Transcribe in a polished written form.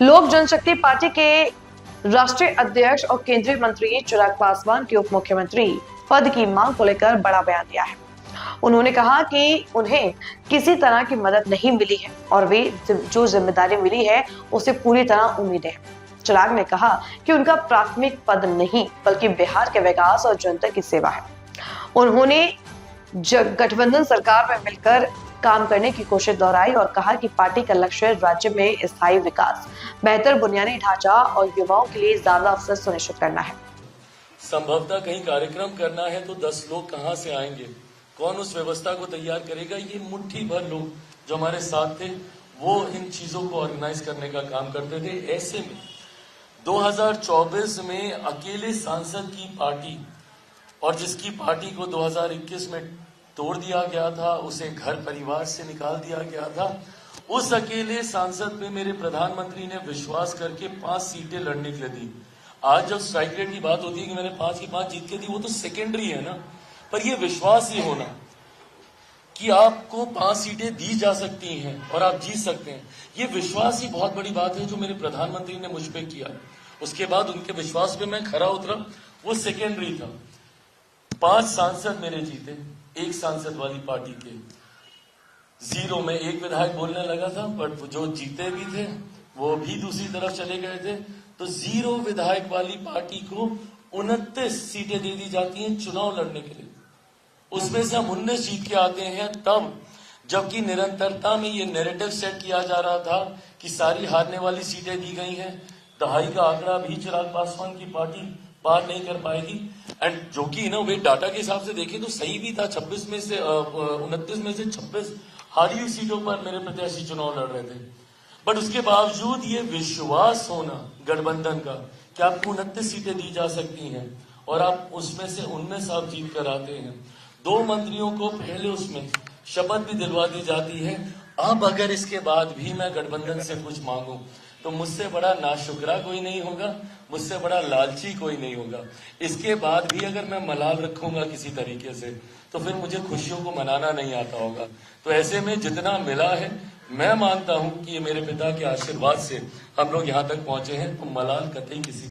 लोक जनशक्ति पार्टी के राष्ट्रीय अध्यक्ष और केंद्रीय मंत्री चिराग पासवान के उप मुख्यमंत्री पद की मांग को लेकर बड़ा बयान दिया है। उन्होंने कहा कि उन्हें किसी तरह की मदद नहीं मिली है और वे जो जिम्मेदारी मिली है उसे पूरी तरह उम्मीद है। चिराग ने कहा कि उनका प्राथमिक पद नहीं बल्कि बिहार के विकास और जनता की सेवा है। उन्होंने गठबंधन सरकार में मिलकर काम करने की कोशिश दोहराई और कहा कि पार्टी का लक्ष्य राज्य में स्थायी विकास, बेहतर बुनियादी ढांचा और युवाओं के लिए ज्यादा अवसर सुनिश्चित करना है। संभवतः कहीं कार्यक्रम करना है तो 10 लोग कहां से आएंगे, कौन उस व्यवस्था को तैयार करेगा? ये मुट्ठी भर लोग जो हमारे साथ थे वो इन चीजों को ऑर्गेनाइज करने का काम करते थे। ऐसे में 2024 में अकेले सांसद की पार्टी और जिसकी पार्टी को 2021 में तोड़ दिया गया था, उसे घर परिवार से निकाल दिया गया था, उस अकेले सांसद पे मेरे प्रधानमंत्री ने विश्वास करके 5 सीटें लड़ने के लिए दी। आज जब स्ट्राइक रेट की बात होती है कि मैंने 5 की 5 जीत के दी, वो तो सेकेंडरी है ना, पर ये विश्वास ही होना कि आपको 5 सीटें दी जा सकती हैं और आप जीत सकते हैं, ये विश्वास ही बहुत बड़ी बात है जो मेरे प्रधानमंत्री ने मुझ पर किया। उसके बाद उनके विश्वास पे मैं खरा उतरा, वो सेकेंडरी था। 5 सांसद मेरे जीते, 1 सांसद वाली पार्टी के 0 में 1 विधायक बोलने लगा था, बट जो जीते भी थे वो भी दूसरी तरफ चले गए थे। तो 0 विधायक वाली पार्टी को 29 सीटें दे दी जाती हैं चुनाव लड़ने के लिए। उसमें से हम 19 जीत के आते हैं तब, जबकि निरंतरता में ये नैरेटिव सेट किया जा रहा था कि सारी हारने वाली सीटें दी गई हैं। दहाई का आंकड़ा भी चिराग पासवान की पार्टी पार नहीं कर पाएगी। एंड जो कि वे डाटा के हिसाब से देखें तो सही भी था। 29 में से 26 हारी हुई सीटों पर मेरे प्रत्याशी चुनाव लड़ रहे थे। बट उसके बावजूद ये विश्वास होना गठबंधन का कि आपको 29 सीटें दी जा सकती हैं और आप उसमें से 19 आप जीत कर आते हैं। 2 मंत्रियों को पहले उसमें शपथ भी दिलवा दी जाती है। अब अगर इसके बाद भी मैं गठबंधन से कुछ मांगू तो मुझसे बड़ा नाशुक्रा कोई नहीं होगा, मुझसे बड़ा लालची कोई नहीं होगा। इसके बाद भी अगर मैं मलाल रखूंगा किसी तरीके से तो फिर मुझे खुशियों को मनाना नहीं आता होगा। तो ऐसे में जितना मिला है, मैं मानता हूं कि ये मेरे पिता के आशीर्वाद से हम लोग यहां तक पहुंचे हैं। तो मलाल कतई किसी